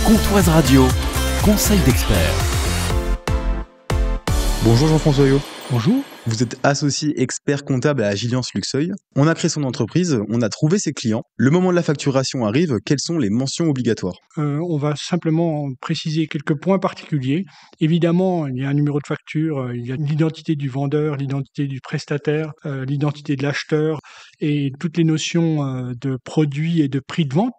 Comptoise Radio, conseil d'expert. Bonjour Jean-François Yo. Bonjour. Vous êtes associé expert comptable à Agiliance Luxeuil. On a créé son entreprise, on a trouvé ses clients. Le moment de la facturation arrive, quelles sont les mentions obligatoires ? On va simplement préciser quelques points particuliers. Évidemment, il y a un numéro de facture, il y a l'identité du vendeur, l'identité du prestataire, l'identité de l'acheteur et toutes les notions de produit et de prix de vente.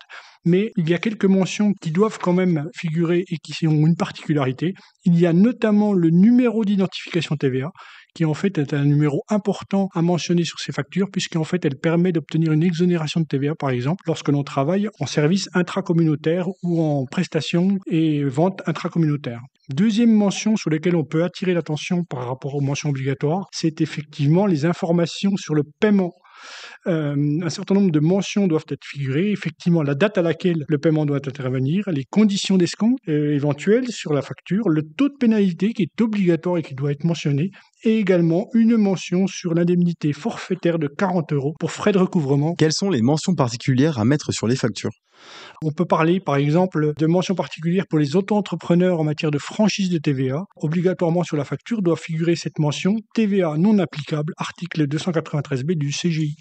Mais il y a quelques mentions qui doivent quand même figurer et qui ont une particularité. Il y a notamment le numéro d'identification TVA, qui en fait est un numéro important à mentionner sur ces factures, puisqu'en fait elle permet d'obtenir une exonération de TVA, par exemple, lorsque l'on travaille en service intracommunautaire ou en prestation et vente intracommunautaire. Deuxième mention sur laquelle on peut attirer l'attention par rapport aux mentions obligatoires, c'est effectivement les informations sur le paiement. Un certain nombre de mentions doivent être figurées, effectivement la date à laquelle le paiement doit intervenir, les conditions d'escompte éventuelles sur la facture, le taux de pénalité qui est obligatoire et qui doit être mentionné, et également une mention sur l'indemnité forfaitaire de 40 € pour frais de recouvrement. Quelles sont les mentions particulières à mettre sur les factures ? On peut parler par exemple de mentions particulières pour les auto-entrepreneurs en matière de franchise de TVA. Obligatoirement sur la facture doit figurer cette mention TVA non applicable, article 293B du CGI.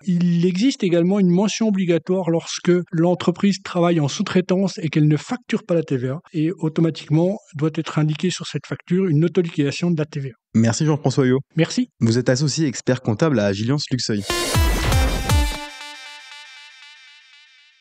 Il existe également une mention obligatoire lorsque l'entreprise travaille en sous-traitance et qu'elle ne facture pas la TVA, et automatiquement doit être indiqué sur cette facture une autoliquidation de la TVA. Merci Jean-François Yo. Merci. Vous êtes associé expert comptable à Agiliance Luxeuil.